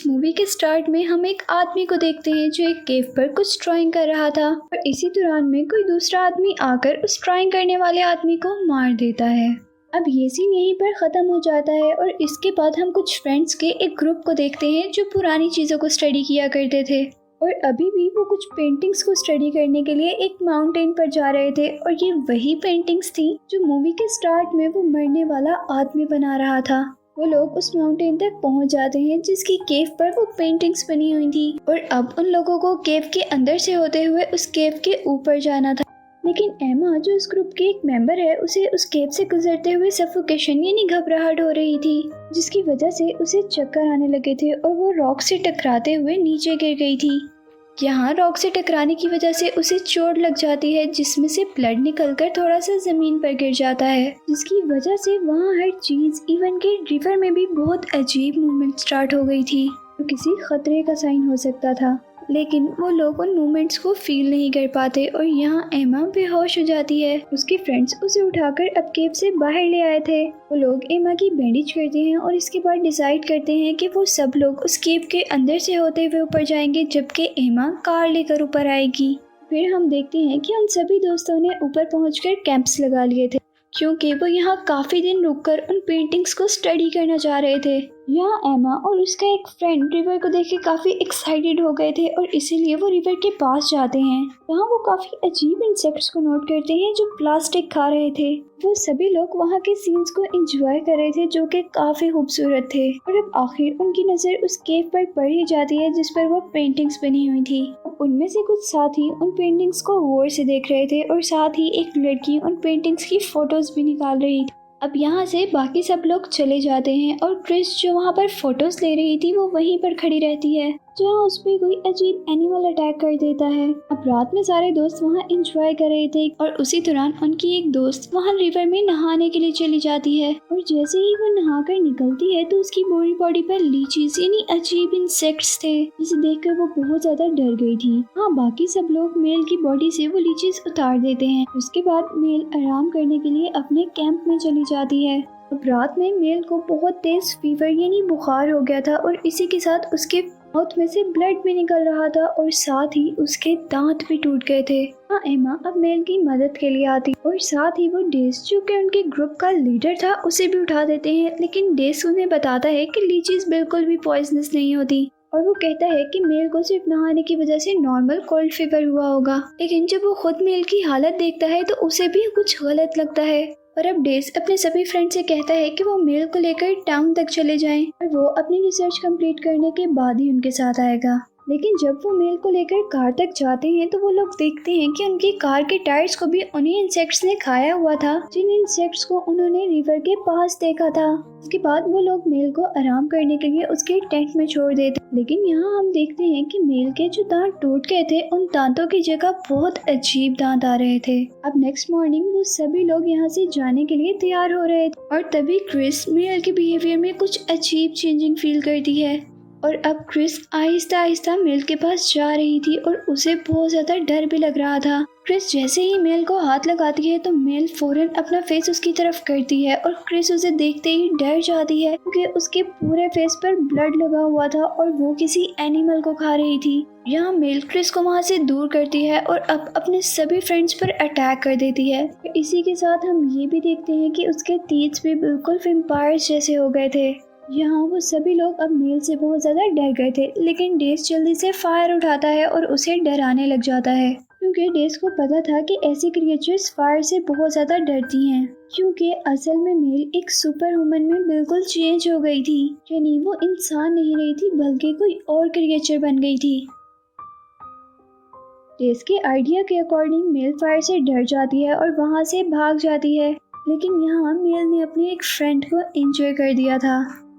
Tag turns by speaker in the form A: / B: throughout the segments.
A: Movie के start में हम एक आदमी को देखते हैं जो एक केव पर कुछ ड्राइंग कर रहा था और इसी दौरान में कोई दूसरा आदमी आकर उस ड्राइंग करने वाले आदमी को मार देता है। अब ये सीन यहीं पर ख़त्म हो जाता है और इसके बाद हम कुछ फ्रेंड्स के एक ग्रुप को देखते हैं जो पुरानी चीज़ों को स्टडी किया करते थे और अभी भी वो कुछ पेंटिंग्स को स्टडी करने के लिए एक माउंटेन पर जा रहे थे और ये वही पेंटिंग्स थी जो मूवी के स्टार्ट में वो मरने वाला आदमी बना रहा था। वो लोग उस माउंटेन तक पहुंच जाते हैं जिसकी केव पर वो पेंटिंग्स बनी हुई थी और अब उन लोगों को केव के अंदर से होते हुए उस केव के ऊपर जाना था। लेकिन एमा जो उस ग्रुप की एक मेंबर है उसे उस केव से गुजरते हुए सफोकेशन यानी घबराहट हो रही थी जिसकी वजह से उसे चक्कर आने लगे थे और वो रॉक से टकराते हुए नीचे गिर गई थी। यहाँ रॉक से टकराने की वजह से उसे चोट लग जाती है जिसमें से ब्लड निकलकर थोड़ा सा जमीन पर गिर जाता है जिसकी वजह से वहाँ हर चीज इवन के रिवर में भी बहुत अजीब मूवमेंट स्टार्ट हो गई थी तो किसी खतरे का साइन हो सकता था। लेकिन वो लोग उन मोमेंट्स को फील नहीं कर पाते और यहाँ एमा बेहोश हो जाती है। उसके फ्रेंड्स उसे उठाकर अब केव से बाहर ले आए थे। वो लोग एमा की बैंडेज करते हैं और इसके बाद डिसाइड करते हैं कि वो सब लोग उस केव के अंदर से होते हुए ऊपर जाएंगे जबकि एमा कार लेकर ऊपर आएगी। फिर हम देखते हैं कि उन सभी दोस्तों ने ऊपर पहुंचकर कैंप्स लगा लिए थे क्योंकि वो यहाँ काफी दिन रुककर उन पेंटिंग्स को स्टडी करना चाह रहे थे। यहाँ एमा और उसका एक फ्रेंड रिवर को देख के काफी एक्साइटेड हो गए थे और इसीलिए वो रिवर के पास जाते हैं। यहाँ वो काफी अजीब इंसेक्ट्स को नोट करते हैं जो प्लास्टिक खा रहे थे। वो सभी लोग वहाँ के सीन्स को एंजॉय कर रहे थे जो कि काफी खूबसूरत थे और अब आखिर उनकी नजर उस केव पर पड़ ही जाती है जिस पर वो पेंटिंग्स बनी हुई थी। उनमें से कुछ साथी उन पेंटिंग्स को गौर से देख रहे थे और साथ ही एक लड़की उन पेंटिंग्स की फोटोज भी निकाल रही थी। अब यहाँ से बाकी सब लोग चले जाते हैं और क्रिस जो वहाँ पर फोटोज ले रही थी वो वहीं पर खड़ी रहती है जहाँ उस पर कोई अजीब एनिमल अटैक कर देता है। अब रात में सारे दोस्त वहाँ एंजॉय कर रहे थे और उसी दौरान उनकी एक दोस्त वहाँ रिवर में नहाने के लिए चली जाती है और जैसे ही वो नहाकर निकलती है तो उसकी बॉडी पर लीचीज यानी अजीब इंसेक्ट्स थे जिसे देखकर वो बहुत ज्यादा डर गई थी। हाँ, बाकी सब लोग मेल की बॉडी से वो लीचीज उतार देते हैं। उसके बाद मेल आराम करने के लिए अपने कैंप में चली जाती है। अब रात में मेल को बहुत तेज फीवर यानी बुखार हो गया था और इसी के साथ उसके माउथ में से ब्लड भी निकल रहा था और साथ ही उसके दांत भी टूट गए थे। हाँ, एमा अब मेल की मदद के लिए आती और साथ ही वो डेस जो कि उनके ग्रुप का लीडर था उसे भी उठा देते हैं। लेकिन डेस उन्हें बताता है कि लीचीज बिल्कुल भी पॉइजनस नहीं होती और वो कहता है कि मेल को सिर्फ नहाने की वजह से नॉर्मल कोल्ड फीवर हुआ होगा। लेकिन जब वो खुद मेल की हालत देखता है तो उसे भी कुछ गलत लगता है और अब डेस अपने सभी फ्रेंड से कहता है कि वो मेल को लेकर टाउन तक चले जाएं और वो अपनी रिसर्च कंप्लीट करने के बाद ही उनके साथ आएगा। लेकिन जब वो मेल को लेकर कार तक जाते हैं तो वो लोग देखते हैं कि उनकी कार के टायर्स को भी उन्हीं इंसेक्ट्स ने खाया हुआ था जिन इंसेक्ट्स को उन्होंने रिवर के पास देखा था। उसके बाद वो लोग मेल को आराम करने के लिए उसके टेंट में छोड़ देते। लेकिन यहाँ हम देखते हैं कि मेल के जो दांत टूट गए थे उन दांतों की जगह बहुत अजीब दांत आ रहे थे। अब नेक्स्ट मॉर्निंग वो सभी लोग यहाँ से जाने के लिए तैयार हो रहे थे और तभी क्रिस मेल के बिहेवियर में कुछ अजीब चेंजिंग फील करती है और अब क्रिस आहिस्ता आहिस्ता मेल के पास जा रही थी और उसे बहुत ज्यादा डर भी लग रहा था। क्रिस जैसे ही मेल को हाथ लगाती है तो मेल फौरन अपना फेस उसकी तरफ करती है और क्रिस उसे देखते ही डर जाती है क्योंकि उसके पूरे फेस पर ब्लड लगा हुआ था और वो किसी एनिमल को खा रही थी। यहाँ मेल क्रिस को वहाँ से दूर करती है और अब अपने सभी फ्रेंड्स पर अटैक कर देती है। इसी के साथ हम ये भी देखते हैं कि उसके टीथ भी बिल्कुल वैम्पायर्स जैसे हो गए थे। यहाँ वो सभी लोग अब मेल से बहुत ज्यादा डर गए थे लेकिन डेस जल्दी से फायर उठाता है और उसे डराने लग जाता है क्योंकि डेस को पता था कि ऐसी क्रिएचर्स फायर से बहुत ज्यादा डरती हैं क्योंकि असल में मेल एक सुपर वुमन में बिल्कुल चेंज हो गई थी यानी वो इंसान नहीं रही थी बल्कि कोई और क्रिएचर बन गई थी। डेस के आइडिया के अकॉर्डिंग मेल फायर से डर जाती है और वहाँ से भाग जाती है लेकिन यहाँ मेल ने अपने एक फ्रेंड को एंजॉय कर दिया था।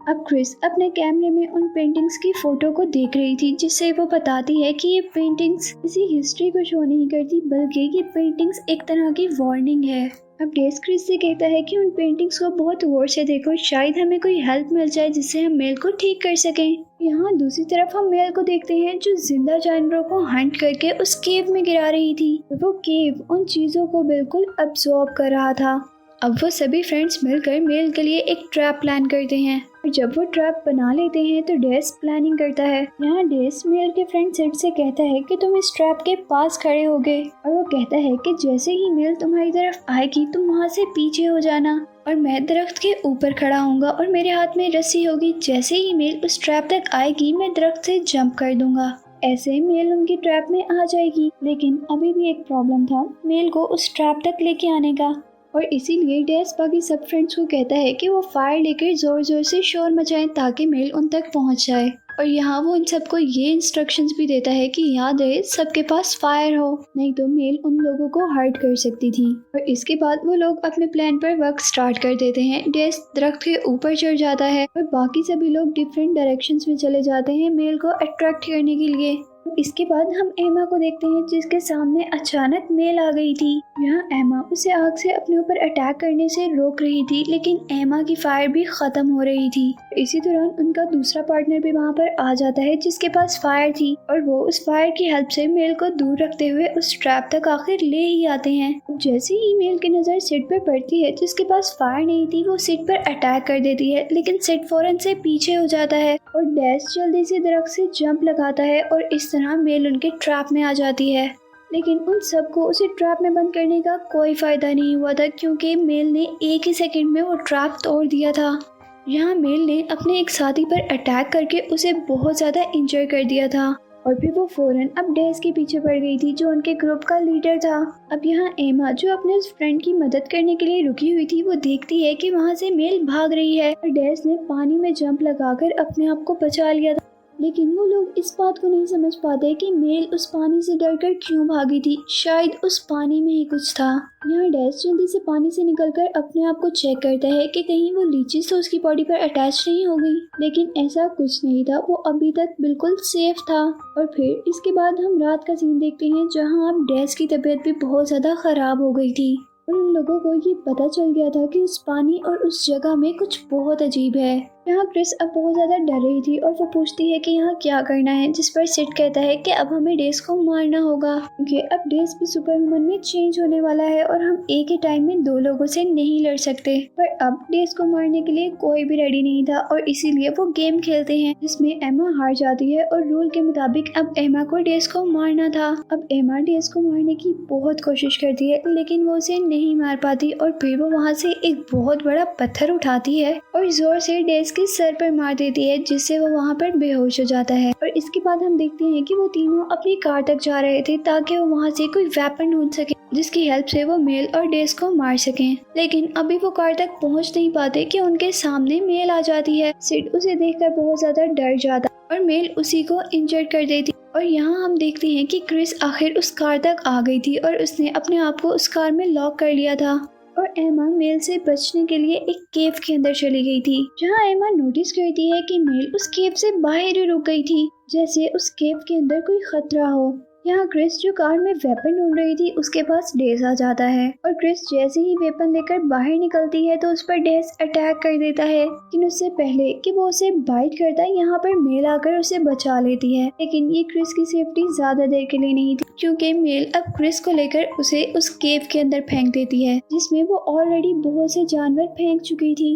A: अब क्रिस अपने कैमरे में उन पेंटिंग्स की फोटो को देख रही थी जिससे वो बताती है कि ये पेंटिंग्स किसी हिस्ट्री को शो नहीं करती बल्कि ये पेंटिंग्स एक तरह की वार्निंग है। अब डेस क्रिस से कहता है कि उन पेंटिंग्स को बहुत गौर से देखो, शायद हमें कोई हेल्प मिल जाए जिससे हम मेल को ठीक कर सकें। यहाँ दूसरी तरफ हम मेल को देखते हैं जो जिंदा जानवरों को हंट करके उस केव में गिरा रही थी। वो केव उन चीजों को बिल्कुल अब्सॉर्ब कर रहा था। अब वो सभी फ्रेंड्स मिलकर मेल के लिए एक ट्रैप प्लान करते हैं और जब वो ट्रैप बना लेते हैं तो डेस प्लानिंग करता है। यहाँ डेस मेल के फ्रेंड सिड से कहता है कि तुम इस ट्रैप के पास खड़े हो गए, और वो कहता है कि जैसे ही मेल तुम्हारी तरफ आएगी तुम वहाँ से पीछे हो जाना और मैं दरख्त के ऊपर खड़ा होऊंगा और मेरे हाथ में रस्सी होगी। जैसे ही मेल उस ट्रैप तक आएगी मैं दरख्त से जंप कर दूंगा। ऐसे मेल उनकी ट्रैप में आ जाएगी, लेकिन अभी भी एक प्रॉब्लम था मेल को उस ट्रैप तक लेके आने का, और इसीलिए डेस बाकी सब फ्रेंड्स को कहता है कि वो फायर लेकर जोर जोर से शोर मचाएं ताकि मेल उन तक पहुंच जाए। और यहाँ वो इन सबको ये इंस्ट्रक्शंस भी देता है कि याद रहे सबके पास फायर हो, नहीं तो मेल उन लोगों को हर्ट कर सकती थी। और इसके बाद वो लोग अपने प्लान पर वर्क स्टार्ट कर देते हैं। डेस दरख्त के ऊपर चढ़ जाता है और बाकी सभी लोग डिफरेंट डायरेक्शंस में चले जाते हैं मेल को अट्रैक्ट करने के लिए। इसके बाद हम एमा को देखते हैं जिसके सामने अचानक मेल आ गई थी। यहाँ एमा उसे आग से अपने ऊपर अटैक करने से रोक रही थी, लेकिन एमा की फायर भी खत्म हो रही थी। इसी दौरान उनका दूसरा पार्टनर भी वहाँ पर आ जाता है जिसके पास फायर थी, और वो उस फायर की हेल्प से मेल को दूर रखते हुए उस ट्रैप तक आखिर ले ही आते हैं। जैसे ही मेल की नजर सिड पर पड़ती है जिसके पास फायर नहीं थी, वो सिड पर अटैक कर देती है, लेकिन सिड फौरन से पीछे हो जाता है और डैश जल्दी से दरख्त से जंप लगाता है और इस तरह मेल उनके ट्रैप में आ जाती है। लेकिन उन सबको उसे ट्रैप में बंद करने का कोई फायदा नहीं हुआ था, क्योंकि मेल ने एक ही सेकंड में वो ट्रैप तोड़ दिया था। यहाँ मेल ने अपने एक साथी पर अटैक करके उसे बहुत ज्यादा इंजर कर दिया था, और फिर वो फौरन अब डेस के पीछे पड़ गई थी जो उनके ग्रुप का लीडर था। अब यहाँ एमा जो अपने उस फ्रेंड की मदद करने के लिए रुकी हुई थी, वो देखती है कि वहाँ से मेल भाग रही है और डेस ने पानी में जंप लगाकर अपने आप को बचा लिया था। लेकिन वो लोग इस बात को नहीं समझ पाते कि मेल उस पानी से डरकर क्यों भागी थी। शायद उस पानी में ही कुछ था। यहाँ डैश जल्दी से पानी से निकलकर अपने आप को चेक करता है कि कहीं वो लीचेस तो उसकी बॉडी पर अटैच नहीं हो गई, लेकिन ऐसा कुछ नहीं था। वो अभी तक बिल्कुल सेफ था। और फिर इसके बाद हम रात का सीन देखते हैं जहाँ अब डैश की तबीयत भी बहुत ज्यादा खराब हो गई थी और उन लोगों को ये पता चल गया था कि उस पानी और उस जगह में कुछ बहुत अजीब है। यहाँ क्रिस अब बहुत ज्यादा डर रही थी और वो पूछती है कि यहाँ क्या करना है, जिस पर सिड कहता है कि अब हमें डेस को मारना होगा, क्योंकि अब डेस भी सुपर ह्यूमन में चेंज होने वाला है और हम एक ही टाइम में दो लोगों से नहीं लड़ सकते। पर अब डेस को मारने के लिए कोई भी रेडी नहीं था और इसीलिए वो गेम खेलते हैं जिसमें एमा हार जाती है और रूल के मुताबिक अब एमा को डेस को मारना था। अब एमा डेस को मारने की बहुत कोशिश करती है, लेकिन वो उसे नहीं मार पाती और फिर वो वहाँ से एक बहुत बड़ा पत्थर उठाती है और जोर से डेस के सर पर मार देती है, जिससे वो वहाँ पर बेहोश हो जाता है। और इसके बाद हम देखते हैं कि वो तीनों अपनी कार तक जा रहे थे ताकि वो वहाँ से कोई वेपन ढूंढ सके जिसकी हेल्प से वो मेल और डेस को मार सकें। लेकिन अभी वो कार तक पहुँच नहीं पाते कि उनके सामने मेल आ जाती है। सिड उसे देखकर बहुत ज्यादा डर जाता और मेल उसी को इंजर कर देती। और यहाँ हम देखते हैं कि क्रिस आखिर उस कार तक आ गई थी और उसने अपने आप को उस कार में लॉक कर लिया था और एमा मेल से बचने के लिए एक केव के अंदर चली गई थी, जहाँ एमा नोटिस करती है कि मेल उस केव से बाहर ही रुक गई थी, जैसे उस केव के अंदर कोई खतरा हो। यहाँ क्रिस जो कार में वेपन ढूंढ रही थी उसके पास डेस आ जाता है और क्रिस जैसे ही वेपन लेकर बाहर निकलती है तो उस पर डेस अटैक कर देता है, लेकिन उससे पहले कि वो उसे बाइट करता है यहाँ पर मेल आकर उसे बचा लेती है। लेकिन ये क्रिस की सेफ्टी ज्यादा देर के लिए नहीं थी, क्योंकि मेल अब क्रिस को लेकर उसे उस केव के अंदर फेंक देती है जिसमें वो ऑलरेडी बहुत से जानवर फेंक चुकी थी।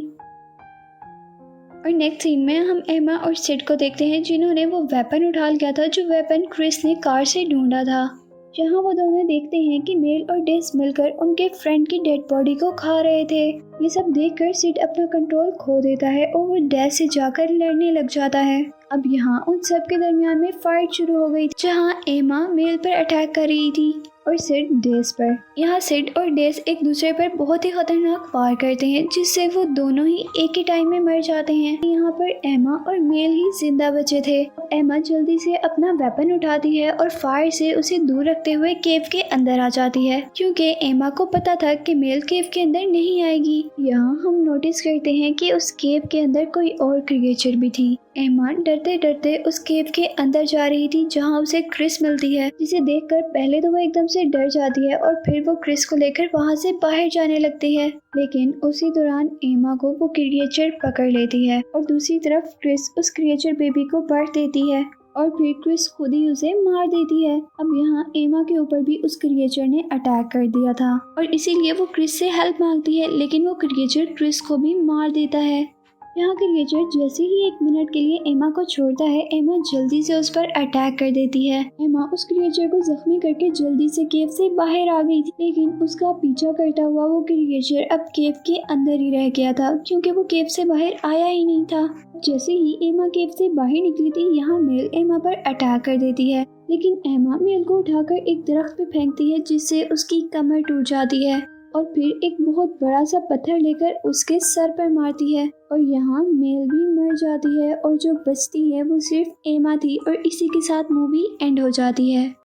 A: और नेक्स्ट सीन में हम एमा और सिड को देखते हैं जिन्होंने वो वेपन उठा लिया था जो वेपन क्रिस ने कार से ढूंढा था। जहाँ वो दोनों देखते हैं कि मेल और डेस मिलकर उनके फ्रेंड की डेड बॉडी को खा रहे थे। ये सब देखकर सिड अपना कंट्रोल खो देता है और वो डेस से जाकर लड़ने लग जाता है। अब यहाँ उन सब के दरमियान में फाइट शुरू हो गई, जहाँ एमा मेल पर अटैक कर रही थी और सिड डेस पर। यहाँ सिड और डेस एक दूसरे पर बहुत ही खतरनाक वार करते हैं, जिससे वो दोनों ही एक ही टाइम में मर जाते हैं। यहाँ पर एमा और मेल ही जिंदा बचे थे। एमा जल्दी से अपना वेपन उठाती है और फायर से उसे दूर रखते हुए केव के अंदर आ जाती है, क्योंकि एमा को पता था कि मेल केव के अंदर नहीं आएगी। यहाँ हम नोटिस करते हैं कि उस केव के अंदर कोई और क्रिएचर भी थी। एमा डरते डरते उस केव के अंदर जा रही थी जहाँ उसे क्रिस मिलती है, जिसे देखकर पहले तो वो एकदम से डर जाती है और फिर वो क्रिस को लेकर वहाँ से बाहर जाने लगती है। लेकिन उसी दौरान एमा को वो क्रिएचर पकड़ लेती है और दूसरी तरफ क्रिस उस क्रिएचर बेबी को बांट देती है और फिर क्रिस खुद ही उसे मार देती है। अब यहाँ एमा के ऊपर भी उस क्रिएचर ने अटैक कर दिया था और इसीलिए वो क्रिस से हेल्प मांगती है, लेकिन वो क्रिएचर क्रिस को भी मार देता है। यहाँ क्रिएचर जैसे ही 1 मिनट के लिए एमा को छोड़ता है, एमा जल्दी से उस पर अटैक कर देती है। एमा उस क्रिएचर को जख्मी करके जल्दी से केव से बाहर आ गई थी, लेकिन उसका पीछा करता हुआ वो क्रिएचर अब केव के अंदर ही रह गया था, क्योंकि वो केव से बाहर आया ही नहीं था। जैसे ही एमा केव से बाहर निकली थी, यहाँ मेल एमा पर अटैक कर देती है, लेकिन एमा मेल को उठाकर एक दरख्त पे फेंकती है, जिससे उसकी कमर टूट जाती है और फिर एक बहुत बड़ा सा पत्थर लेकर उसके सर पर मारती है और यहाँ मेल भी मर जाती है और जो बचती है वो सिर्फ एमा थी और इसी के साथ मूवी एंड हो जाती है।